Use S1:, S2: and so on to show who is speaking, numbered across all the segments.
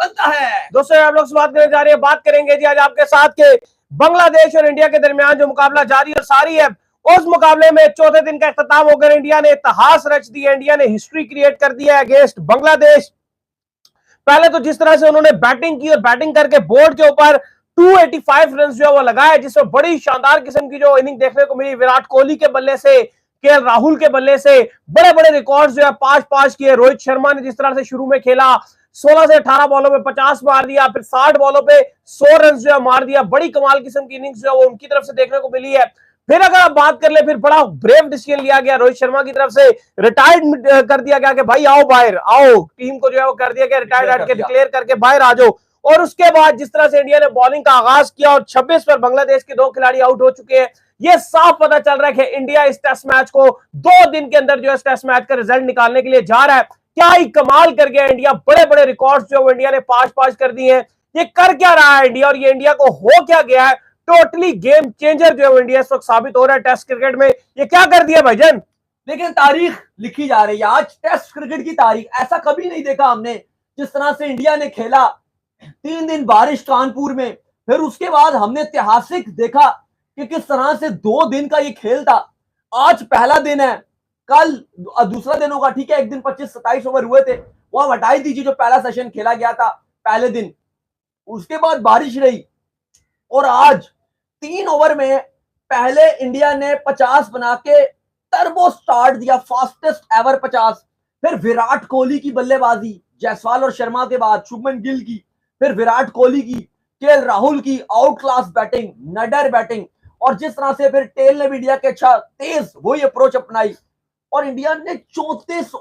S1: बनता है।
S2: दोस्तों आप लोग से बात करने जा रहे हैं, बात करेंगे जी आज आपके साथ के बांग्लादेश और इंडिया के दरमियान जो मुकाबला जारी और सारी है, उस मुकाबले में चौथे दिन का इख्तिताम होकर इंडिया ने इतिहास रच दिया, इंडिया ने हिस्ट्री क्रिएट कर दिया अगेंस्ट बांग्लादेश। पहले तो जिस तरह से उन्होंने बैटिंग की और बैटिंग करके बोर्ड के ऊपर 285 रन जो वो लगाए, जिसमें बड़ी शानदार किस्म की जो इनिंग देखने को मिली विराट कोहली के बल्ले से, केएल राहुल के बल्ले से, बड़े बड़े रिकॉर्ड्स जो है 5-5 किए। रोहित शर्मा ने जिस तरह से शुरू में खेला, 16 से 18 बॉलों पे 50 मार दिया, फिर 60 बॉलों पे 100 रन जो है मार दिया। बड़ी कमाल किस्म की इनिंग्स जो है वो उनकी तरफ से देखने को मिली है। फिर अगर आप बात कर ले, फिर बड़ा ब्रेव डिसीजन लिया गया रोहित शर्मा की तरफ से, रिटायर्ड कर दिया गया कि भाई आओ बाहर आओ, टीम को जो है वो कर दिया गया रिटायर्ड डिक्लेयर करके बाहर आ जाओ। और उसके बाद जिस तरह से इंडिया ने बॉलिंग का आगाज किया और 26 पर बांग्लादेश के 2 खिलाड़ी आउट हो चुके हैं, यह साफ पता चल रहा है कि इंडिया इस टेस्ट मैच को 2 दिन के अंदर जो है टेस्ट मैच का रिजल्ट निकालने के लिए जा रहा है। क्या ही कमाल कर गया इंडिया, बड़े बड़े रिकॉर्ड्स जो इंडिया ने 5-5 कर दिए हैं। ये कर क्या रहा है इंडिया और ये इंडिया को हो क्या गया है? टोटली गेम चेंजर जो है इंडिया इस वक्त साबित हो रहा है टेस्ट क्रिकेट में। ये क्या कर दिया भाईजान?
S1: लेकिन तारीख लिखी जा रही है आज टेस्ट क्रिकेट की तारीख। ऐसा कभी नहीं देखा हमने जिस तरह से इंडिया ने खेला। 3 दिन बारिश कानपुर में, फिर उसके बाद हमने ऐतिहासिक देखा कि किस तरह से 2 दिन का ये खेल था। आज पहला दिन है, कल दूसरा दिन होगा। ठीक है, एक दिन 25-27 ओवर हुए थे, वो आप हटाई दीजिए जो पहला सेशन खेला गया था पहले दिन। उसके बाद बारिश रही और आज 3 ओवर में पहले इंडिया ने 50 बना के टर्बो स्टार्ट दिया, फास्टेस्ट एवर 50। फिर विराट कोहली की बल्लेबाजी, जायसवाल और शर्मा के बाद शुभमन गिल की, फिर विराट कोहली की, केएल राहुल की आउट क्लास बैटिंग, नडर बैटिंग, और जिस तरह से फिर टेल ने भी इंडिया के अच्छा तेज वही अप्रोच अपनाई और इंडिया ने 34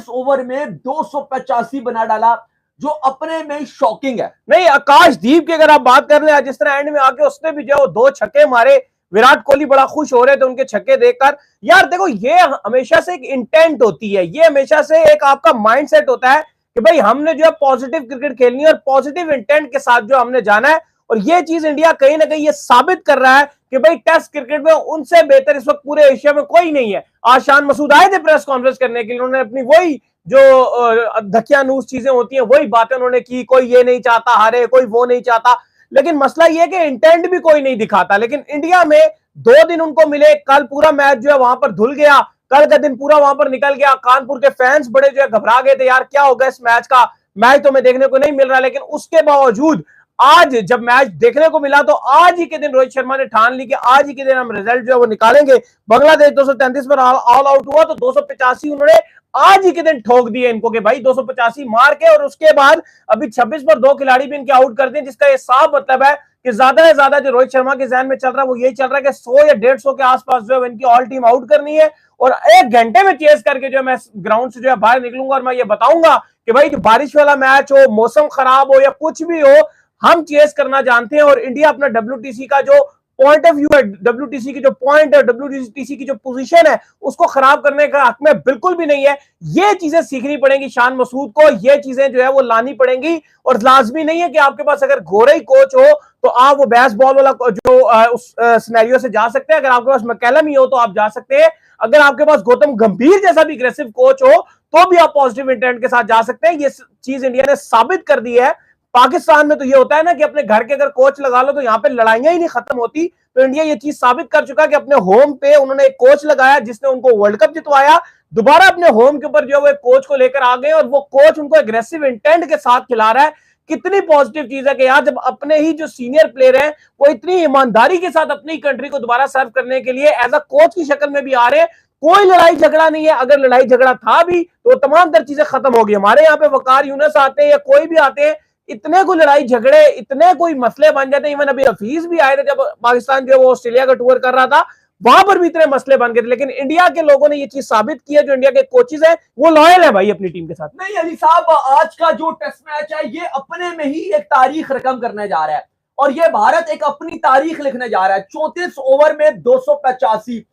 S1: ओवर में 285 बना डाला, जो अपने में शॉकिंग है।
S2: नहीं, आकाशदीप की अगर आप बात कर ले, जिस तरह एंड में आके उसने भी जो 2 छक्के मारे, विराट कोहली बड़ा खुश हो रहे थे उनके छक्के देखकर। यार देखो, ये हमेशा से एक इंटेंट होती है, ये हमेशा से एक आपका माइंडसेट होता है कि भाई हमने जो है पॉजिटिव क्रिकेट खेलनी है और पॉजिटिव इंटेंट के साथ जो हमने जाना है। और ये चीज इंडिया कहीं ना कहीं ये साबित कर रहा है कि भाई टेस्ट क्रिकेट में उनसे बेहतर इस वक्त पूरे एशिया में कोई नहीं है। आज शान मसूद आए थे प्रेस कॉन्फ्रेंस करने के लिए, उन्होंने अपनी वही जो धकियानूस चीजें होती हैं वही बातें उन्होंने की। कोई ये नहीं चाहता हारे, कोई वो नहीं चाहता, लेकिन मसला ये है कि इंटेंट भी कोई नहीं दिखाता। लेकिन इंडिया में 2 दिन उनको मिले, कल पूरा मैच जो है वहां पर धुल गया, कल का दिन पूरा वहां पर निकल गया। कानपुर के फैंस बड़े जो है घबरा गए थे, यार क्या होगा इस मैच का, मैच तो हमें देखने को नहीं मिल रहा। लेकिन उसके बावजूद आज जब मैच देखने को मिला तो आज ही के दिन रोहित शर्मा ने ठान ली कि आज ही के दिन हम रिजल्ट जो है वो निकालेंगे। बांग्लादेश 233 पर ऑल आउट हुआ तो 285 उन्होंने आज ही के दिन ठोक दिए इनको कि भाई 285 मार के, और उसके बाद अभी 26 पर 2 खिलाड़ी भी इनके आउट कर दिए, जिसका ये साफ मतलब है कि ज्यादा से ज्यादा जो रोहित शर्मा के जहन में चल रहा है वो यही चल रहा है कि 100 या 150 के आसपास जो है इनकी ऑल टीम आउट करनी है और 1 घंटे में चेस करके जो मैं ग्राउंड से जो है बाहर निकलूंगा और मैं ये बताऊंगा कि भाई जो बारिश वाला मैच हो, मौसम खराब हो या कुछ भी हो, हम चेस करना जानते हैं। और इंडिया अपना डब्ल्यूटीसी का जो पॉइंट ऑफ व्यू है, डब्ल्यूटीसी की जो पॉइंट है, डब्ल्यूटीसी की जो पोजीशन है, उसको खराब करने का हक में बिल्कुल भी नहीं है। ये चीजें सीखनी पड़ेंगी शान मसूद को, ये चीजें जो है वो लानी पड़ेंगी। और लाजमी नहीं है कि आपके पास अगर गोरे कोच हो तो आप वो बैस बॉल वाला जो उस सिनेरियो से जा सकते हैं। अगर आपके पास मैकलम ही हो तो आप जा सकते हैं। अगर आपके पास गौतम गंभीर जैसा भी अग्रेसिव कोच हो तो भी आप पॉजिटिव इंटेंट के साथ जा सकते हैं। ये चीज इंडिया ने साबित कर दी है। पाकिस्तान में तो ये होता है ना कि अपने घर के अगर कोच लगा लो तो यहाँ पे लड़ाइयां ही नहीं खत्म होती। तो इंडिया ये चीज साबित कर चुका कि अपने होम पे उन्होंने एक कोच लगाया जिसने उनको वर्ल्ड कप जितवाया। दोबारा अपने होम के ऊपर जो है वो कोच को लेकर आ गए और वो कोच उनको एग्रेसिव इंटेंट के साथ खिला रहा है। कितनी पॉजिटिव चीज है कि यार जब अपने ही जो सीनियर प्लेयर हैं वो इतनी ईमानदारी के साथ अपनी कंट्री को दोबारा सर्व करने के लिए एज अ कोच की शक्ल में भी आ रहे हैं। कोई लड़ाई झगड़ा नहीं है, अगर लड़ाई झगड़ा था भी तो तमाम तर चीजें खत्म हो गई। हमारे यहाँ पे वकार यूनुस आते हैं या कोई भी आते हैं, इतने कोई लड़ाई झगड़े, इतने कोई मसले बन जाते हैं। इवन अभी हफीज भी आए थे जब पाकिस्तान जो है वो ऑस्ट्रेलिया का टूर कर रहा था, वहां पर भी इतने मसले बन गए थे। लेकिन इंडिया के लोगों ने ये चीज साबित की है, जो इंडिया के कोचेज हैं वो लॉयल है भाई अपनी टीम के साथ।
S1: नहीं अली साहब, आज का जो टेस्ट मैच है ये अपने में ही एक तारीख रकम करने जा रहा है और ये भारत एक अपनी तारीख लिखने जा रहा है। 34 ओवर में 285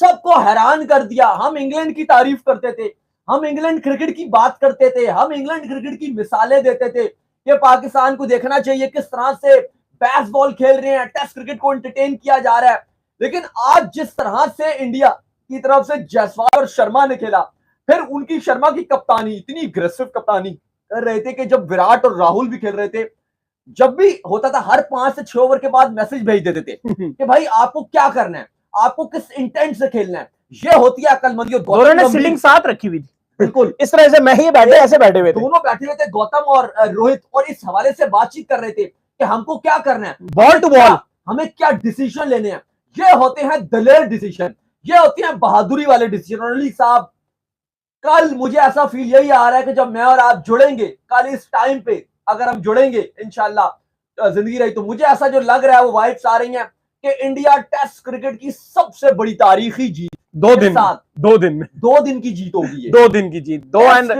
S1: सबको हैरान कर दिया। हम इंग्लैंड की तारीफ करते थे, हम इंग्लैंड क्रिकेट की बात करते थे, हम इंग्लैंड क्रिकेट की मिसालें देते थे कि पाकिस्तान को देखना चाहिए किस तरह से बेसबॉल खेल रहे हैं, टेस्ट क्रिकेट को एंटरटेन किया जा रहा है। लेकिन आज जिस तरह से इंडिया की तरफ से जायसवाल और शर्मा ने खेला, फिर उनकी शर्मा की कप्तानी, इतनी अग्रेसिव कप्तानी, कर रहे थे कि जब विराट और राहुल भी खेल रहे थे, जब भी होता था हर 5 से 6 ओवर के बाद मैसेज भेज देते थे कि भाई आपको क्या करना है, आपको किस इंटेंट से खेलना है। ये होती है अक्लमंदी। और
S2: दोनों ने सीटिंग साथ रखी हुई थी,
S1: बिल्कुल
S2: इस तरह से मैं ही बैठे ऐसे बैठे हुए थे,
S1: दोनों बैठे हुए थे, गौतम और रोहित, और इस हवाले से बातचीत कर रहे थे कि हमको क्या करना है,
S2: बॉल टू बॉल,
S1: हमें क्या डिसीजन लेने हैं। ये होते हैं दलेर डिसीजन, ये होते हैं बहादुरी वाले डिसीजन। और अली साहब, कल मुझे ऐसा फील यही आ रहा है कि जब मैं और आप जुड़ेंगे कल इस टाइम पे, अगर हम जुड़ेंगे इंशाल्लाह जिंदगी रही, तो मुझे ऐसा जो लग रहा है वो वाइब्स आ रही हैं कि इंडिया टेस्ट क्रिकेट की सबसे बड़ी तारीखी जीत
S2: 2 दिन में
S1: 2 दिन की जीत होगी।
S2: 2 दिन की जीत, 2 एंड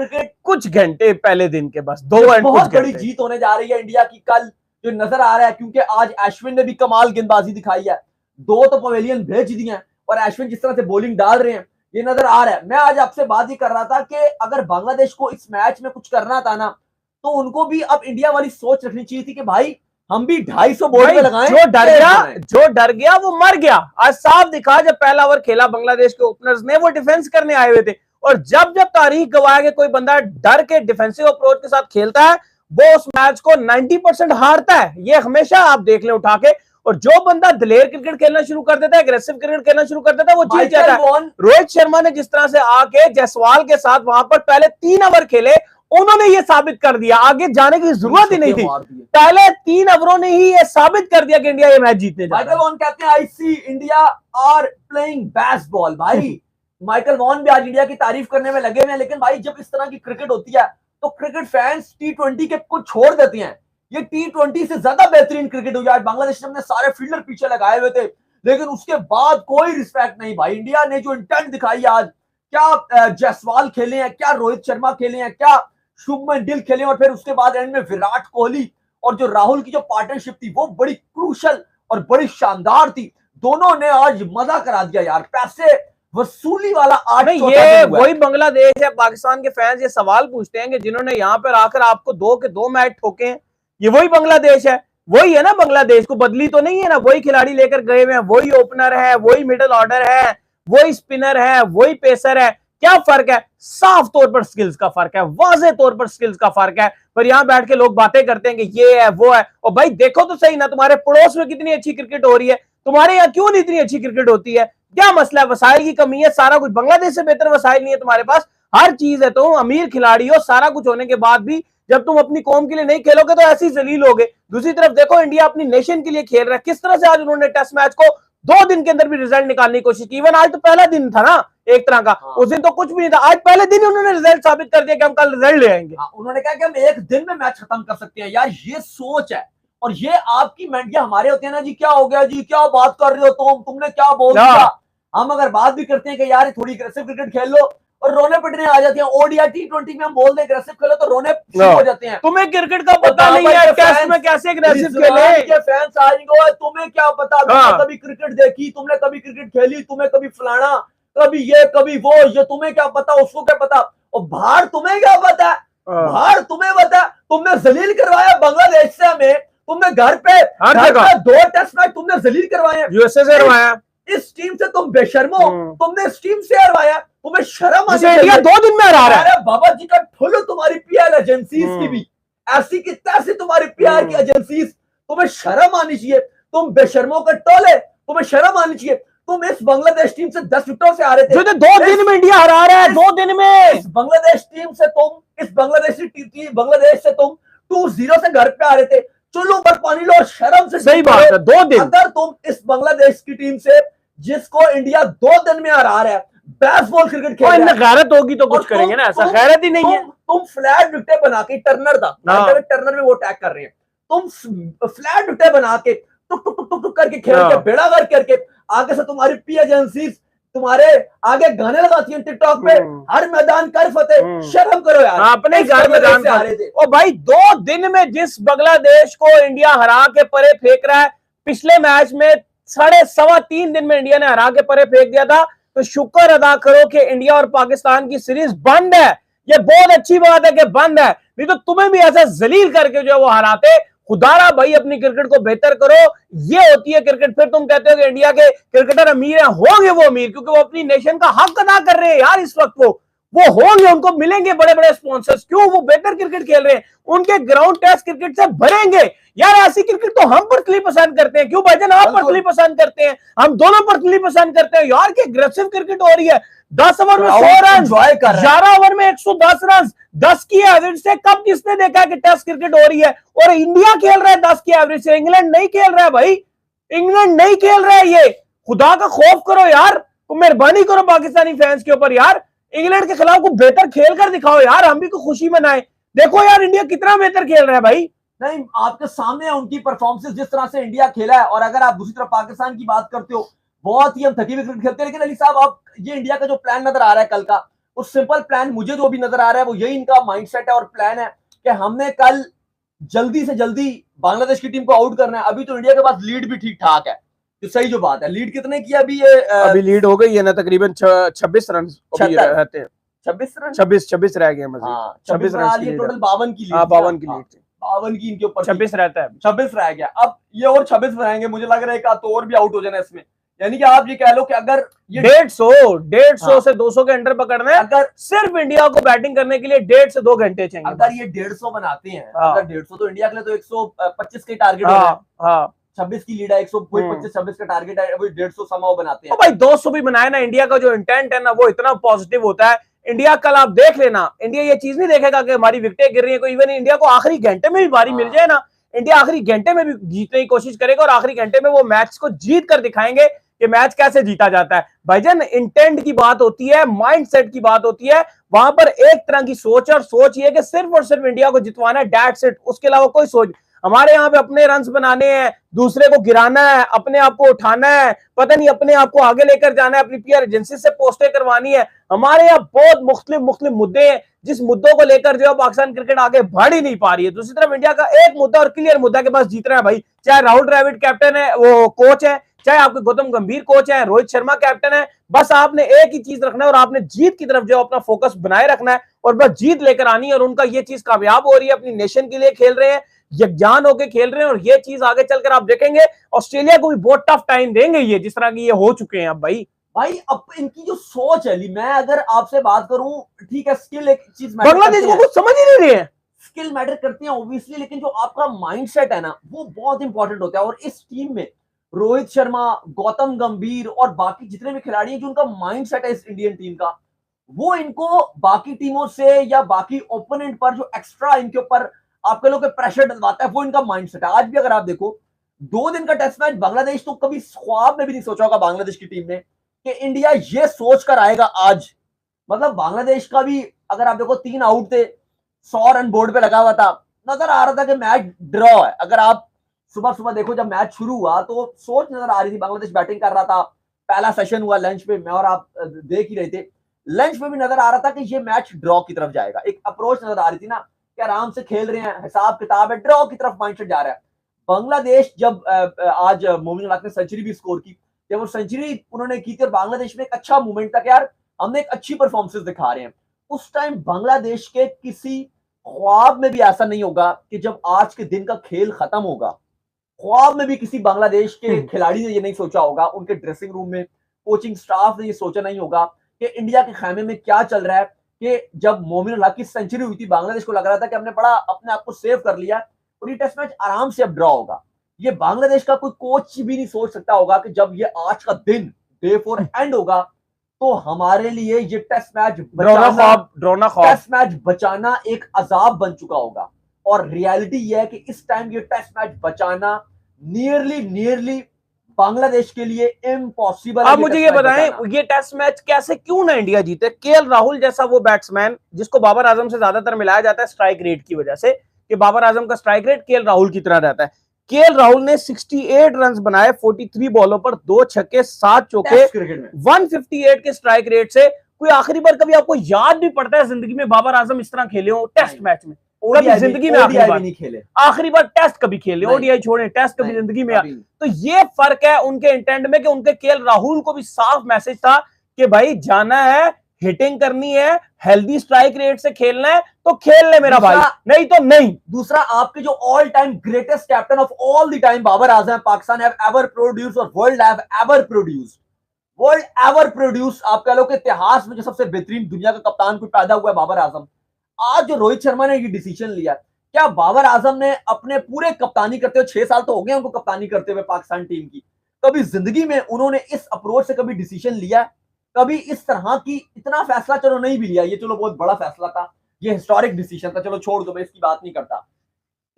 S2: कुछ घंटे पहले दिन के, बस 2 एंड
S1: बहुत बड़ी जीत होने जा रही है इंडिया की कल, जो नजर आ रहा है। क्योंकि आज अश्विन ने भी कमाल गेंदबाजी दिखाई है, 2 तो पवेलियन भेज दी हैं, और अश्विन जिस तरह से बॉलिंग डाल रहे हैं ये नजर आ रहा है। मैं आज आपसे बात ही कर रहा था कि अगर बांग्लादेश को इस मैच में कुछ करना था ना, तो उनको भी अब इंडिया वाली सोच रखनी चाहिए थी कि भाई हम भी 250 बोर्ड पे लगाएं।
S2: जो डर गया वो मर गया। आज साफ दिखा, जब पहला ओवर खेला बांग्लादेश के ओपनर्स ने, वो डिफेंस करने आए हुए थे, और जब जब तारीख गवाया कि कोई बंदा डर के डिफेंसिव अप्रोच के साथ खेलता है, वो उस मैच को 90% हारता है। ये हमेशा आप देख ले उठा के। और जो बंदा दलेर क्रिकेट खेलना शुरू कर देता है, एग्रेसिव क्रिकेट खेलना शुरू कर देता है, वो जीत जाता है। रोहित शर्मा ने जिस तरह से आके जायसवाल के साथ वहां पर पहले 3 ओवर खेले, उन्होंने ये साबित कर दिया, आगे जाने की जरूरत ही नहीं थी, पहले 3 ओवरों ने ही ये साबित कर दिया कि इंडिया ये मैच जीतने जा रहा है।
S1: माइकल वॉन कहते हैं आई सी इंडिया आर प्लेइंग बेसबॉल। भाई माइकल वॉन भी आज इंडिया की तारीफ करने में लगे हुए हैं, लेकिन भाई जब इस तरह की क्रिकेट होती है तो क्रिकेट फैंस T20 के को छोड़ देते हैं। ये T20 से ज्यादा बेहतरीन क्रिकेट हुई। आज बांग्लादेश ने अपने सारे फील्डर पीछे लगाए हुए थे, लेकिन उसके बाद कोई रिस्पेक्ट नहीं। भाई इंडिया ने जो इंटेंट दिखाई आज, क्या जायसवाल खेले हैं, क्या रोहित शर्मा खेले हैं, क्या शुभमन गिल खेले, और फिर उसके बाद एंड में विराट कोहली और जो राहुल की जो पार्टनरशिप थी वो बड़ी क्रूशल और बड़ी शानदार थी। दोनों ने आज मजा करा दिया यार। पैसे वसूली वाला आर्ट।
S2: ये वही बांग्लादेश है। पाकिस्तान के फैंस ये सवाल पूछते हैं कि जिन्होंने यहाँ पर आकर आपको 2 के 2 मैच ठोके हैं, ये वही बांग्लादेश है? वही है ना? बांग्लादेश को बदली तो नहीं है ना? वही खिलाड़ी लेकर गए हुए हैं, वही ओपनर है, वही मिडिल ऑर्डर है, वही स्पिनर है, वही पेसर है। क्या फर्क है? साफ तौर पर स्किल्स का फर्क है, वाज़ेह तौर पर स्किल्स का फर्क है। पर यहां बैठ के लोग बातें करते हैं कि ये है वो है। और भाई देखो तो सही ना, तुम्हारे पड़ोस में कितनी अच्छी क्रिकेट हो रही है, तुम्हारे यहाँ क्यों नहीं इतनी अच्छी क्रिकेट होती है? क्या मसला है? वसाइल की कमी है, सारा कुछ। बांग्लादेश से बेहतर वसाइल नहीं है तुम्हारे पास, हर चीज है, तुम अमीर खिलाड़ी हो, सारा कुछ होने के बाद भी जब तुम अपनी कौम के लिए नहीं खेलोगे तो ऐसे ही जलील होगे। दूसरी तरफ देखो, इंडिया अपनी नेशन के लिए खेल रहा है, किस तरह से आज उन्होंने टेस्ट मैच को 2 दिन के अंदर भी रिजल्ट निकालने की कोशिश की। इवन आज तो पहला दिन था ना एक तरह का, उस दिन तो कुछ भी नहीं था, आज पहले दिन उन्होंने रिजल्ट साबित कर दिया कि हम कल रिजल्ट ले आएंगे।
S1: उन्होंने कहा कि हम एक दिन में मैच खत्म कर सकते हैं। यार ये सोच है, और ये आपकी मेंटलिटी। हमारे होते हैं ना जी, क्या हो गया जी, क्या बात कर रहे हो तुमने क्या बोल दिया। हम अगर बात भी करते हैं कि यार थोड़ी एग्रेसिव क्रिकेट खेल लो, और रोने पिटने आ जाते हैं। ओडीआई T20 में हम बोल दें एग्रेसिव खेलो तो रोने शुरू हो जाते हैं।
S2: तुम्हें क्रिकेट का पता नहीं है, टेस्ट में कैसे एग्रेसिव खेले
S1: के फैंस आएंगे, तुम्हें क्या पता, तुमने कभी क्रिकेट देखी, तुमने कभी क्रिकेट खेली, तुम्हें कभी फलाना, कभी ये कभी वो, ये तुम्हें क्या पता, उसको क्या पता। और बाहर तुम्हें क्या पता, बाहर तुम्हें पता, तुमने जलील करवाया बांग्लादेश से हमें, तुमने घर पे 2 टेस्ट मैच तुमने जलील करवाए,
S2: यूएसए से करवाया,
S1: इस टीम से तुम बेशर्मो, तुमने इस टीम से हरवाया, तुम्हें शर्म आनी
S2: चाहिए। 2 दिन में हरा रहा है।
S1: बाबा जी का ठुल्लू तुम्हारी पीआर एजेंसीज की भी ऐसी की तैसी, तुम्हारी पीआर की एजेंसीज, तुम्हें शर्म आनी चाहिए। तुम बेशर्मों का टोले, तुम्हें शर्म आनी चाहिए। तुम इस बांग्लादेश टीम से 10 विकेटों से हारे थे,
S2: जो 2 दिन में इंडिया हरा रहा है। 2 दिन में
S1: इस बांग्लादेश टीम से तुम, इस बांग्लादेश से तुम 2-0 से घर पे आ रहे थे। चलो पर पानी लो, शर्म से।
S2: सही बात है। 2 दिन
S1: अगर तुम इस बांग्लादेश की टीम से, जिसको इंडिया 2 दिन में हरा रहा है, बेसबॉल क्रिकेट खेल रहा है,
S2: गैरत होगी तो कुछ करेंगे ना, ऐसा गैरत ही नहीं है।
S1: तुम फ्लैट विकेट बना के, टर्नर था, टर्नर में वो अटैक कर रहे हैं, तुम फ्लैट विकेट बना के टुक टुक टुक टुक करके खेल के बेड़ा गर्क करके, आगे से तुम्हारी पी एजेंसीज तुम्हारे आगे गाने लगाती हैं टिकटॉक पे, हर मैदान कर फतेह। शर्म करो यार,
S2: अपने घर मैदान से हारे थे। और भाई 2 दिन में जिस बांग्लादेश को इंडिया हरा के परे फेंक रहा है, पिछले मैच में 3.5 दिन में इंडिया ने हरा के परे फेंक दिया था। तो शुक्र अदा करो कि इंडिया और पाकिस्तान की सीरीज बंद है। ये बहुत अच्छी बात है कि बंद है, नहीं तो तुम्हें भी ऐसा जलील करके जो है वो हराते। खुदारा भाई अपनी क्रिकेट को बेहतर करो, ये होती है क्रिकेट। फिर तुम कहते हो कि इंडिया के क्रिकेटर अमीर हैं, होंगे वो अमीर क्योंकि वो अपनी नेशन का हक अदा कर रहे हैं यार। इस वक्त वो वो होंगे, उनको मिलेंगे बड़े बड़े स्पॉन्सर्स। क्यों? वो बेहतर क्रिकेट खेल रहे हैं, उनके ग्राउंड टेस्ट क्रिकेट से भरेंगे। यार ऐसी क्रिकेट तो हम पर्सनली पसंद करते हैं। क्यों भाईजान? आप पर्सनली पसंद करते हैं, हम दोनों पर्सनली पसंद करते हैं। यार की अग्रेसिव क्रिकेट हो रही है, 10 ओवर में 100 रन, 11 ओवर में 110 रन, 10 की एवरेज से। कब किसने देखा कि टेस्ट क्रिकेट हो रही है और इंडिया खेल रहा है 10 की एवरेज से? इंग्लैंड नहीं खेल रहा है भाई, इंग्लैंड नहीं खेल रहा है। ये खुदा का खौफ करो यार, मेहरबानी करो पाकिस्तानी फैंस के ऊपर यार। इंग्लैंड के खिलाफ को बेहतर खेल कर दिखाओ यार, हम भी को खुशी मनाए। देखो यार इंडिया कितना बेहतर खेल रहा है भाई।
S1: नहीं, आपके सामने है उनकी परफॉर्मेंस, जिस तरह से इंडिया खेला है। और अगर आप दूसरी तरफ पाकिस्तान की बात करते हो, बहुत ही हम थकी हुई क्रिकेट खेलते हैं। लेकिन अली साहब, आप ये इंडिया का जो प्लान नजर आ रहा है कल का, वो सिंपल प्लान मुझे जो भी नजर आ रहा है वो यही इनका माइंडसेट है और प्लान है कि हमने कल जल्दी से जल्दी बांग्लादेश की टीम को आउट करना है। अभी तो इंडिया के पास लीड भी ठीक ठाक है, तो सही जो बात है। लीड कितने की अभी ये
S2: अभी लीड हो गई है ना, तकरीबन 26 रन रहते हैं।
S1: 26 रन,
S2: 26 रह गए मजीद।
S1: हाँ
S2: 26
S1: रन
S2: रन
S1: टोटल 52 की लीड।
S2: 52 की लीड थी,
S1: 52 की इनके ऊपर
S2: 26 रहता है,
S1: 26 रह गया। अब ये और 26 रहेंगे, मुझे लग रहा है एक तो और भी आउट हो जाना इसमें। यानी कि आप ये कह लो कि अगर ये
S2: 150 से 200 के अंडर पकड़ना है,
S1: अगर
S2: सिर्फ इंडिया को बैटिंग करने के लिए 1.5 से 2 घंटे चाहिए।
S1: अगर ये 150 बनाते हैं, अगर 150 तो इंडिया के लिए तो 125 के टारगेट हो
S2: हाँ,
S1: 26 की लीड है, 125-26 का टारगेट है, अभी 150 समाओ बनाते हैं।
S2: भाई 200 भी बनाए ना, इंडिया का जो इंटेंट है ना वो इतना पॉजिटिव होता है। इंडिया कल आप देख लेना, इंडिया ये चीज नहीं देखेगा कि हमारी विकेटें गिर रही है। इवन इंडिया को आखिरी घंटे में भी बारी मिल जाए ना, इंडिया आखिरी घंटे में भी जीतने की कोशिश करेगा और आखिरी घंटे में वो मैच को जीत कर दिखाएंगे कि मैच कैसे जीता जाता है। भाईजान इंटेंट की बात होती है, माइंडसेट की बात होती है। वहां पर एक तरह की सोच, और सोच ये कि सिर्फ और सिर्फ इंडिया को जितवाना है, दैट्स इट। उसके अलावा कोई सोच। हमारे यहाँ पे अपने रन्स बनाने हैं, दूसरे को गिराना है, अपने आप को उठाना है, पता नहीं अपने आप को आगे लेकर जाना है, अपनी पीआर एजेंसी से पोस्टें करवानी है। हमारे यहाँ बहुत मुख्तलिफ मुद्दे हैं, जिस मुद्दों को लेकर जो पाकिस्तान क्रिकेट आगे बढ़ ही नहीं पा रही है। दूसरी तरफ इंडिया का एक मुद्दा और क्लियर मुद्दा के पास जीतना है भाई। चाहे राहुल द्रविड़ कैप्टन है, वो कोच है, चाहे आपके गौतम गंभीर कोच है, रोहित शर्मा कैप्टन है, बस आपने एक ही चीज रखना है और आपने जीत की तरफ जो अपना फोकस बनाए रखना है और बस जीत लेकर आनी है। और उनका ये चीज कामयाब हो रही है, अपनी नेशन के लिए खेल रहे हैं, यकजान होकर खेल रहे हैं। और ये चीज आगे चलकर आप देखेंगे ऑस्ट्रेलिया को भी बहुत टफ टाइम देंगे ये, जिस तरह की ये हो चुके हैं अब भाई।
S1: अब इनकी जो सोच है, मैं अगर आपसे बात करूं, ठीक है स्किल एक चीज,
S2: बांग्लादेश को कुछ समझ ही नहीं रहे हैं।
S1: स्किल मैटर करती है ऑब्वियसली, लेकिन जो आपका माइंडसेट है ना वो बहुत इंपॉर्टेंट होता है। और इस टीम में रोहित शर्मा, गौतम गंभीर और बाकी जितने भी खिलाड़ी हैं, जो उनका माइंडसेट है इस इंडियन टीम का, वो इनको बाकी टीमों से या बाकी ओपोनेंट पर जो एक्स्ट्रा इनके ऊपर आपके लोग प्रेशर डलवाता है, वो इनका माइंडसेट है। आज भी अगर आप देखो 2 दिन का टेस्ट मैच, बांग्लादेश तो कभी ख्वाब में भी नहीं सोचा होगा बांग्लादेश की टीम ने कि इंडिया ये सोच कर आएगा आज। मतलब बांग्लादेश का भी अगर आप देखो 3 आउट थे, 100 रन बोर्ड पे लगा हुआ था, नजर आ रहा था कि मैच ड्रॉ है। अगर आप सुबह सुबह देखो जब मैच शुरू हुआ तो सोच नजर आ रही थी, बांग्लादेश बैटिंग कर रहा था, पहला सेशन हुआ लंच पे, मैं और आप देख ही रहे थे, लंच पे भी नजर आ रहा था कि ये मैच ड्रॉ की तरफ जाएगा। एक अप्रोच नजर आ रही थी ना कि आराम से खेल रहे हैं, हिसाब किताब है, ड्रॉ की तरफ माइंडसेट जा रहा है। बांग्लादेश जब आज मोमिन उल हक ने सेंचुरी भी स्कोर की, जब वो सेंचुरी उन्होंने की थी और बांग्लादेश में एक अच्छा मूवमेंट था कि यार हमने एक अच्छी परफॉर्मेंस दिखा रहे हैं, उस टाइम बांग्लादेश के किसी ख्वाब में भी ऐसा नहीं होगा कि जब आज के दिन का खेल खत्म होगा, ख्वाब में भी किसी बांग्लादेश के खिलाड़ी ने ये नहीं सोचा होगा, उनके ड्रेसिंग रूम में कोचिंग स्टाफ ने ये सोचा नहीं होगा कि इंडिया के खेमे में क्या चल रहा है। कि जब मोमिन उल हक की सेंचुरी हुई थी, बांग्लादेश को लग रहा था कि हमने बड़ा अपने आप को सेव कर लिया और ये टेस्ट मैच आराम से अब ड्रॉ होगा। ये बांग्लादेश का कोई कोच भी नहीं सोच सकता होगा कि जब ये आज का दिन डे 4 एंड होगा तो हमारे लिए ये टेस्ट मैच बचाना एक अजाब बन चुका होगा। और रियलिटी ये है कि इस टाइम ये टेस्ट मैच बचाना नियरली बांग्लादेश के लिए इम्पॉसिबल।
S2: आप मुझे ये बताएं, ये टेस्ट मैच कैसे क्यों ना इंडिया जीते? केएल राहुल जैसा वो बैट्समैन जिसको बाबर आजम से ज्यादातर मिलाया जाता है स्ट्राइक रेट की वजह से, कि बाबर आजम का स्ट्राइक रेट केएल राहुल की तरह रहता है। केएल राहुल ने 68 रन बनाए 43 बॉलों पर, 2 छक्के 7 चौके, 158 के स्ट्राइक रेट से। कोई आखिरी बार कभी आपको याद भी पड़ता है जिंदगी में बाबर आजम इस तरह खेले हो टेस्ट मैच में? जिंदगी में आखिरी बार टेस्ट कभी खेले, ओडीआई छोड़े, टेस्ट कभी जिंदगी में। तो ये फर्क है उनके इंटेंट में कि उनके केएल राहुल को भी साफ मैसेज था कि भाई जाना है, हिटिंग करनी है, हेल्दी स्ट्राइक रेट से खेलना है तो खेल ले मेरा भाई, नहीं तो नहीं।
S1: दूसरा, आपके जो all time greatest captain of all the time Babar Azam Pakistan have ever produced और world have ever produced, world ever produce, आप कह लो कि इतिहास में जो सबसे बेहतरीन दुनिया का कप्तान कोई पैदा हुआ है, बाबर आजम। आज जो रोहित शर्मा ने ये डिसीजन लिया, क्या बाबर आजम ने अपने पूरे कप्तानी करते हुए 6 साल तो हो गए उनको कप्तानी करते हुए पाकिस्तान टीम की, कभी जिंदगी में उन्होंने इस अप्रोच से कभी डिसीजन लिया, कभी इस तरह की इतना फैसला चलो नहीं भी लिया, ये चलो बहुत बड़ा फैसला था, ये हिस्टोरिक डिसीजन था, चलो छोड़ दो, मैं इसकी बात नहीं करता।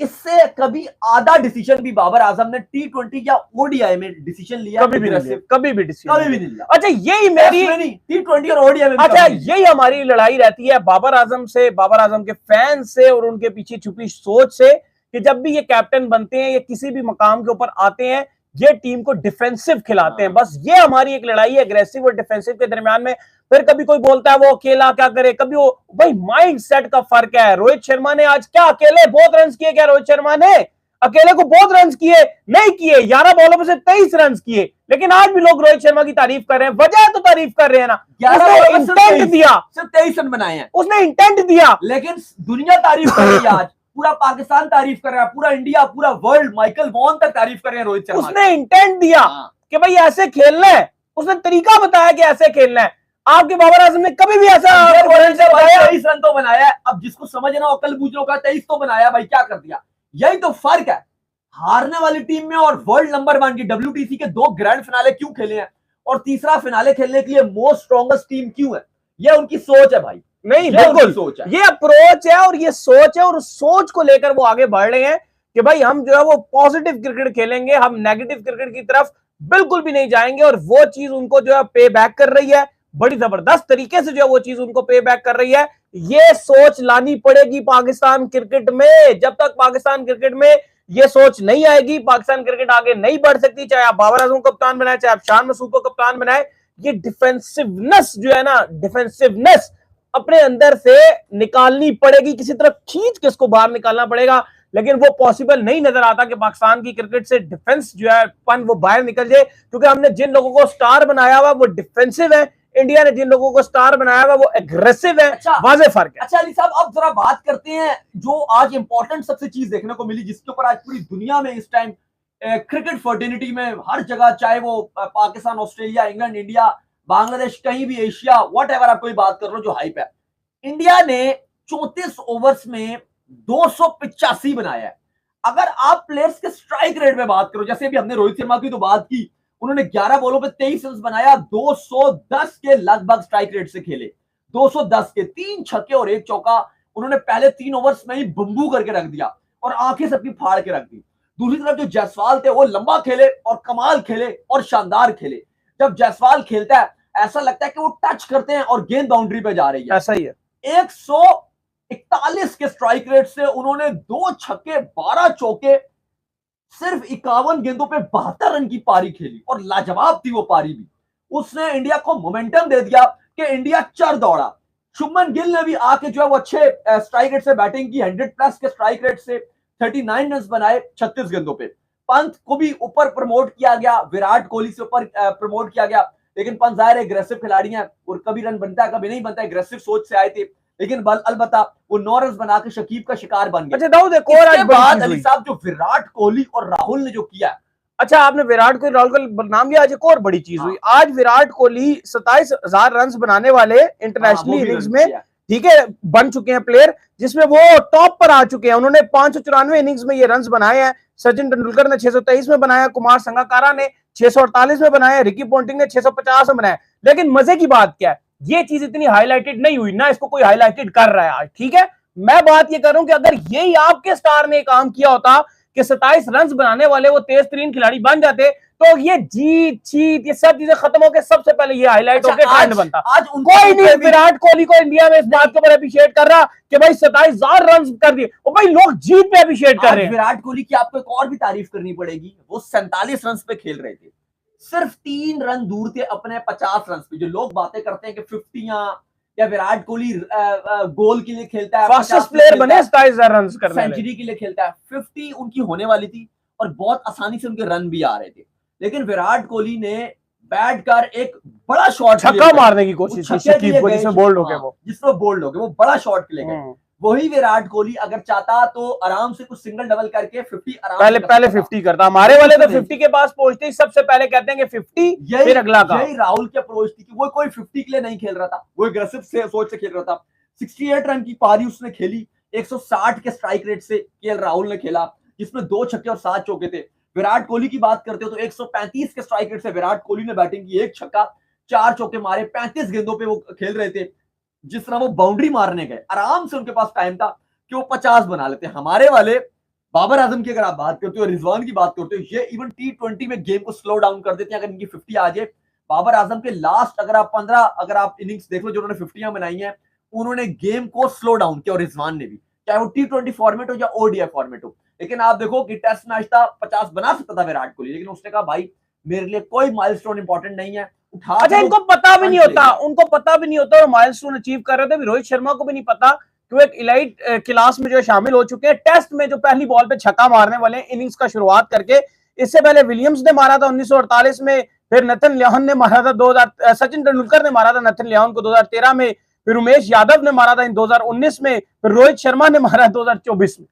S1: इससे कभी आधा डिसीजन भी बाबर आजम ने T20 या ओडीआई में डिसीजन लिया?
S2: कभी भी नहीं लिया, कभी भी डिसीजन
S1: कभी भी नहीं लिया।
S2: अच्छा यही मेरी
S1: T20 और ओडीआई में
S2: अच्छा यही हमारी लड़ाई रहती है बाबर आजम से, बाबर आजम के फैन से और उनके पीछे छुपी सोच से कि जब भी ये कैप्टन बनते हैं या किसी भी मकाम के ऊपर आते हैं ये टीम को डिफेंसिव खिलाते हैं। बस ये हमारी एक लड़ाई है अग्रेसिव और डिफेंसिव के दरमियान में। फिर कभी कोई बोलता है वो अकेला क्या करे, कभी वो, भाई माइंड सेट का फर्क है। रोहित शर्मा ने आज क्या अकेले बहुत रन किए? क्या रोहित शर्मा ने अकेले को बहुत रन किए? नहीं किए, 11 बॉलों में से 23 रन किए, लेकिन आज भी लोग रोहित शर्मा की तारीफ कर रहे हैं। वजह तो तारीफ कर रहे हैं ना,
S1: 11
S2: इंटेंट दिया,
S1: सिर्फ 23 रन बनाए हैं,
S2: उसने इंटेंट दिया,
S1: लेकिन दुनिया तारीफ कर रही है आज, पूरा पाकिस्तान तारीफ कर रहा है, पूरा इंडिया, पूरा वर्ल्ड, माइकल वॉन तक तारीफ कर रहे हैं रोहित शर्मा।
S2: उसने इंटेंट दिया कि भाई ऐसे खेलना है, उसने तरीका बताया कि ऐसे खेलना है। आपके बाबर आजम ने कभी भी ऐसा
S1: 23 रन तो बनाया है, अब जिसको समझना अकल बूझ का 23 तो बनाया, भाई क्या कर दिया। यही तो फर्क है हारने वाली टीम में और वर्ल्ड नंबर 1 की। WTC के 2 ग्रैंड फिनाले क्यों खेले हैं और तीसरा फिनाले खेलने के लिए मोस्ट स्ट्रॉन्गेस्ट टीम क्यों है? ये उनकी सोच है भाई।
S2: नहीं बिल्कुल सोच है, ये अप्रोच है और ये सोच है, और उस सोच को लेकर वो आगे बढ़ रहे हैं कि भाई हम जो है वो पॉजिटिव क्रिकेट खेलेंगे, हम नेगेटिव क्रिकेट की तरफ बिल्कुल भी नहीं जाएंगे। और वो चीज उनको जो है पे बैक कर रही है, बड़ी जबरदस्त तरीके से जो है वो चीज उनको पे बैक कर रही है। ये सोच लानी पड़ेगी पाकिस्तान क्रिकेट में। जब तक पाकिस्तान क्रिकेट में ये सोच नहीं आएगी, पाकिस्तान क्रिकेट आगे नहीं बढ़ सकती। चाहे आप बाबर आजम को कप्तान बनाए, चाहे आप शान मसूद को कप्तान बनाए, ये डिफेंसिवनेस जो है ना, डिफेंसिवनेस अपने अंदर से निकालनी पड़ेगी, किसी तरह खींच के इसको बाहर निकालना पड़ेगा। लेकिन वो पॉसिबल नहीं नजर आता कि पाकिस्तान की क्रिकेट से डिफेंस जो है पन वो बाहर निकल जाए, क्योंकि हमने जिन लोगों को स्टार बनाया हुआ वो डिफेंसिव है, इंडिया ने जिन लोगों को स्टार बनाया हुआ वो एग्रेसिव है।
S1: अच्छा,
S2: वाज़ेह फर्क है।
S1: अच्छा अली साहब, अब जरा बात करते हैं जो आज इंपॉर्टेंट सबसे चीज देखने को मिली, जिसके ऊपर आज पूरी दुनिया में इस टाइम क्रिकेट फर्टिनिटी में हर जगह, चाहे वो Pakistan, Australia, England, India, Bangladesh, कहीं भी एशिया, व्हाटएवर आप कोई बात कर रहे हो, जो हाइप है। इंडिया ने 34 ओवर्स में 285 बनाया है। अगर आप प्लेयर्स के स्ट्राइक रेट में बात करो, जैसे अभी हमने रोहित शर्मा की तो बात की, उन्होंने 11 बॉलों पे 23 रन बनाया, 210 के लगभग स्ट्राइक रेट से खेले, 210 के 3 छक्के और 1 चौका उन्होंने पहले 3 ओवर्स में ही बम्बू करके रख दिया और आंखें सबकी फाड़ के रख दी। दूसरी तरफ जो जायसवाल थे वो लंबा खेले और कमाल खेले और शानदार खेले। जब जायसवाल खेलता है ऐसा लगता है कि वो टच करते हैं और गेंद बाउंड्री पे जा रही है।
S2: ऐसा ही है।
S1: 141 के स्ट्राइक रेट से उन्होंने 2 छक्के 12 चौके, सिर्फ 51 गेंदों पे 72 रन की पारी खेली और लाजवाब थी वो पारी भी। उसने इंडिया को मोमेंटम दे दिया कि इंडिया चढ़ दौड़ा। शुभमन गिल ने भी आके जो है वो अच्छे स्ट्राइक रेट से बैटिंग की, 100+ के स्ट्राइक रेट से 39 रन बनाए 36 गेंदों पे। पंत को भी ऊपर प्रमोट किया गया, विराट कोहली से ऊपर प्रमोट किया गया, लेकिन पंत जाहिर है एग्रेसिव खिलाड़ी है और कभी रन बनता है कभी नहीं बनता, एग्रेसिव सोच से आए थे, लेकिन अलबत्ता वो 9 रन बना के शकीब का शिकार बन गया।
S2: अच्छा दाऊद, एक और आज
S1: बाद अली साहब जो विराट कोहली और राहुल ने जो किया,
S2: अच्छा आपने विराट कोहली राहुल का नाम लिया, आज एक और बड़ी चीज हुई। आज विराट कोहली 27,000 रन बनाने वाले इंटरनेशनल इनिंग्स में, ठीक है, बन चुके हैं प्लेयर, जिसमें वो टॉप पर आ चुके हैं। उन्होंने 594 इनिंग्स में ये रन बनाए हैं। सचिन तेंदुलकर ने 623 में बनाया, कुमार संगकारा ने 648 में बनाया, रिकी पॉन्टिंग ने 650 में बनाया। लेकिन मजे की बात क्या है, ये चीज इतनी हाईलाइटेड नहीं हुई ना, इसको कोई हाईलाइटेड कर रहा है आज, ठीक है। मैं बात ये कर रहा हूं कि अगर यही आपके स्टार ने काम किया होता कि 27 रन बनाने वाले वो तेज तरीन खिलाड़ी बन जाते, तो ये जीत चीत ये सब चीजें खत्म होकर सबसे पहले ये हाईलाइट होकर ट्रेंड बनता। आज कोई नहीं विराट कोहली को इंडिया में इस बात के ऊपर अप्रिशिएट कर रहा कि भाई 27,000 रन कर दिए, और भाई लोग जीत पे अप्रिशिएट कर रहे हैं।
S1: विराट कोहली की आपको एक और भी तारीफ करनी पड़ेगी, वो 47 रन पे खेल रहे थे, सिर्फ 3 रन दूर थे अपने 50 रन पे। जो लोग बातें करते हैं कि 50 या विराट कोहली गोल के लिए खेलता है,
S2: फास्टेस्ट प्लेयर बने 27,000 रन करने,
S1: सेंचुरी के लिए खेलता है, 50 उनकी होने वाली थी और बहुत आसानी से उनके रन भी आ रहे थे। लेकिन विराट कोहली ने बैट कर एक बड़ा शॉट
S2: छक्का मारने की कोशिश की, जिसमें बोल्ड हो गए, वो
S1: जिसमें बोल्ड हो गए, वो बड़ा शॉट के लिए गए। वही विराट कोहली अगर चाहता तो आराम से कुछ सिंगल डबल करके 50 आराम
S2: पहले 50 करता। हमारे वाले तो 50 के पास पहुंचते ही सबसे पहले कहते हैं कि 50 फिर अगला का।
S1: यही राहुल की अप्रोच थी कि वो कोई 50 के लिए नहीं खेल रहा था, वो एग्रेसिव से सोच से खेल रहा था। 68 रन की पारी उसने खेली, 160 के स्ट्राइक रेट से केएल राहुल ने खेला, जिसमें 2 छक्के और 7 चौके थे। विराट कोहली की बात करते हो तो 135 के स्ट्राइक रेट से विराट कोहली ने बैटिंग की, 1 छक्का 4 चौके मारे, 35 गेंदों पे वो खेल रहे थे। जिस तरह वो बाउंड्री मारने गए, आराम से उनके पास टाइम था कि वो 50 बना लेते। हमारे वाले बाबर आजम की अगर आप बात करते हो, रिजवान की बात करते हो, ये इवन T20 में गेम को स्लो डाउन कर देते हैं अगर इनकी 50 आ जाए। बाबर आजम के लास्ट अगर आप इनिंग्स देख लो जो उन्होंने 50 बनाई हैं, उन्होंने गेम को स्लो डाउन किया, और रिजवान ने भी, चाहे वो T20 फॉर्मेट हो या ODI फॉर्मेट हो। लेकिन आप देखो कि टेस्ट मैच था, 50 बना सकता था विराट कोहली, लेकिन उसने कहा भाई मेरे लिए कोई माइलस्टोन इंपॉर्टेंट नहीं है, उठा।
S2: अच्छा, इनको पता भी नहीं होता, उनको पता भी नहीं होता वो माइलस्टोन अचीव कर रहे थे। रोहित शर्मा को भी नहीं पता कि वो एक इलाइट क्लास में जो शामिल हो चुके हैं। टेस्ट में जो पहली बॉल पे छक्का मारने वाले इनिंग्स का शुरुआत करके, इससे पहले विलियम्स ने मारा था 1948 में, फिर नथन लियोन ने मारा था सचिन तेंदुलकर ने मारा था नथन लियोन को 2013 में, फिर उमेश यादव ने मारा था 2019 में, फिर रोहित शर्मा ने मारा 2024 में।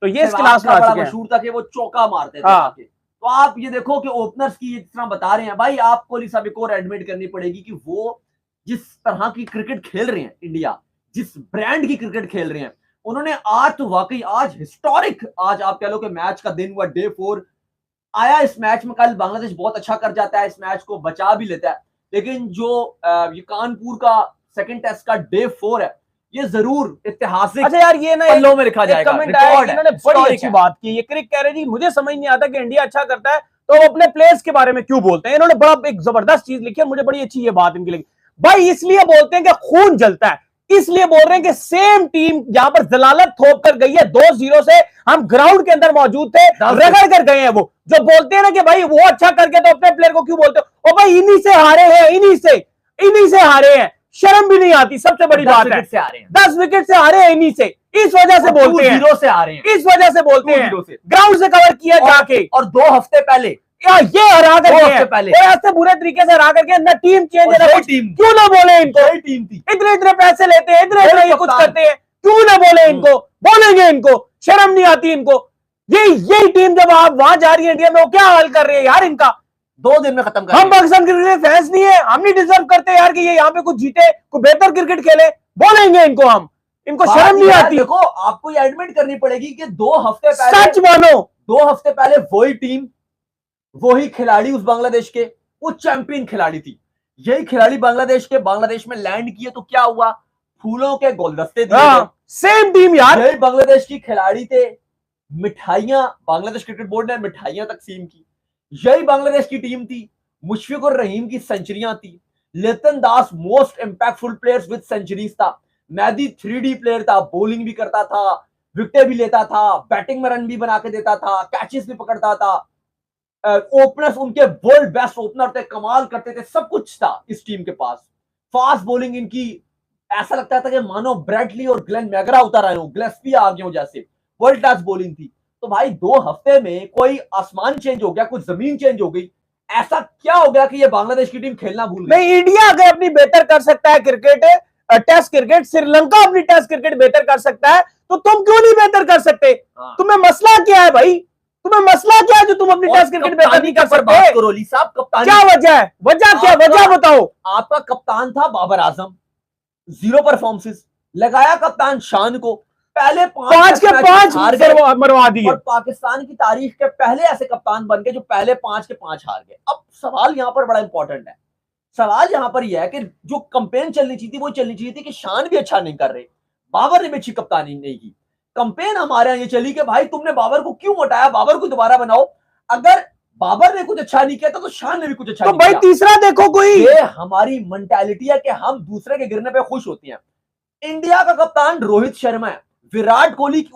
S2: तो ये इस क्लास में
S1: मशहूर था कि वो चौका मारते थे। तो आप ये देखो कि ओपनर्स की जिस तरह बता रहे हैं भाई, आपको कोहली साहब एक और एडमिट करनी पड़ेगी कि वो जिस तरह की क्रिकेट खेल रहे हैं, इंडिया जिस ब्रांड की क्रिकेट खेल रहे हैं, उन्होंने आज तो वाकई आज हिस्टोरिक, आज आप कह लो कि मैच का दिन हुआ, डे 4 आया इस मैच में। कल बांग्लादेश बहुत अच्छा कर जाता है, इस मैच को बचा भी लेता है, लेकिन जो ये कानपुर का सेकंड टेस्ट का डे 4 है, ये जरूर ऐतिहासिक।
S2: अच्छा यार, ये ना
S1: पन्नों में लिखा जाएगा।
S2: कमेंट आया, इन्होंने बड़ी अच्छी बात की। ये क्रिक कह रहे जी मुझे समझ नहीं आता कि इंडिया अच्छा करता है तो वो अपने प्लेयर्स के बारे में क्यों बोलते हैं। इन्होंने बड़ा एक जबरदस्त चीज लिखी है, मुझे बड़ी अच्छी ये बात इनकी लगी। भाई इसलिए बोलते हैं कि खून जलता है, इसलिए बोल रहे हैं कि सेम टीम जहां पर जलालत थोप कर गई है 2-0 से, हम ग्राउंड के अंदर मौजूद थे, रगड़ कर गए हैं। वो जो बोलते हैं ना कि भाई वो अच्छा करके तो अपने प्लेयर को क्यों बोलते हो, और भाई इन्हीं से हारे हैं, इन्हीं से हारे हैं, शर्म भी नहीं आती। सबसे बड़ी बात है 10 विकेट से हारे हैं इन्हीं से, इस वजह से बोलते हैं,
S1: से आ रहे हैं,
S2: इस वजह से बोलते हैं। ग्राउंड से कवर किया जाके,
S1: और 2 हफ्ते पहले
S2: ये हरा करके ऐसे बुरे तरीके से हरा करके ना टीम चेंज है, क्यों ना बोले इनको।
S1: टीम थी,
S2: इतने पैसे लेते हैं, इतने कुछ करते हैं, क्यों ना बोले इनको, बोलेंगे इनको, शर्म नहीं आती इनको। यही टीम जब आप वहां जा रही है इंडिया में, वो क्या हाल कर रही है यार इनका।
S1: 2 दिन में खत्म कर।
S2: हम पाकिस्तान क्रिकेट फैंस नहीं है, हम नहीं डिजर्व करते यार कि ये यहाँ पे कुछ जीते, कुछ बेहतर क्रिकेट खेले, बोलेंगे इनको हम, इनको शर्म नहीं आती।
S1: देखो आपको ये एडमिट करनी पड़ेगी कि 2 हफ्ते पहले,
S2: सच मानो
S1: 2 हफ्ते पहले वही टीम, वही खिलाड़ी उस बांग्लादेश के, वो चैंपियन खिलाड़ी थी। यही खिलाड़ी बांग्लादेश में लैंड किए तो क्या हुआ, फूलों के गुलदस्ते दिए।
S2: सेम टीम यार,
S1: यही बांग्लादेश की खिलाड़ी थे, मिठाइयां बांग्लादेश क्रिकेट बोर्ड ने मिठाइयां तकसीम की। यही बांग्लादेश की टीम थी, मुशफिकुर रहीम की सेंचुरियां थी, Litton Das most impactful players with centuries था, मैदी 3D प्लेयर था, बॉलिंग भी करता था, विकेट भी लेता था, बैटिंग में रन भी बना के देता था, कैचेस भी पकड़ता था। ओपनर्स उनके वर्ल्ड बेस्ट ओपनर थे, कमाल करते थे, सब कुछ था इस टीम के पास। फास्ट बॉलिंग इनकी, ऐसा लगता था कि मानो ब्रैडली और ग्लेन मैगरा उतर आए हो, ग्लेस्पी आ गए हो जैसे, वर्ल्ड क्लास बॉलिंग थी। तो भाई 2 हफ्ते में कोई आसमान चेंज हो गया, कोई जमीन चेंज हो गई, ऐसा क्या हो गया कि ये बांग्लादेश की टीम खेलना भूल गई।
S2: नहीं, इंडिया अगर अपनी बेहतर कर सकता है क्रिकेट, टेस्ट क्रिकेट, श्रीलंका अपनी टेस्ट क्रिकेट बेहतर कर सकता है, तो तुम क्यों नहीं बेहतर कर सकते। तुम्हें मसला क्या है भाई, तुम्हें मसला क्या है जो तुम अपनी टेस्ट क्रिकेट बेहतर नहीं कर सकते।
S1: करोली साहब, कप्तान
S2: क्या वजह है, वजह क्या, वजह बताओ।
S1: आपका कप्तान था बाबर आजम, 0 परफॉर्मेंसेस, लगाया कप्तान शान को, पहले 5 के 5
S2: मरवा दिए,
S1: और पाकिस्तान की तारीख के पहले ऐसे कप्तान बन गए जो पहले 5 के 5 हार गए। अब सवाल यहां पर बड़ा इंपॉर्टेंट है, सवाल यहां पर यह है कि जो कंपेन चलनी चाहिए थी वो चलनी चाहिए थी कि शान भी अच्छा नहीं कर रहे, बाबर ने भी अच्छी कप्तानी नहीं की। कंपेन हमारे यहाँ ये चली कि भाई तुमने बाबर को क्यों हटाया, बाबर को दोबारा बनाओ। अगर बाबर ने कुछ अच्छा नहीं किया तो शान ने भी कुछ अच्छा नहीं
S2: किया। तो भाई तीसरा देखो कोई,
S1: ये हमारी मेंटालिटी है कि हम दूसरे के गिरने पे खुश होते हैं। इंडिया का कप्तान रोहित शर्मा है, विराट कोहली की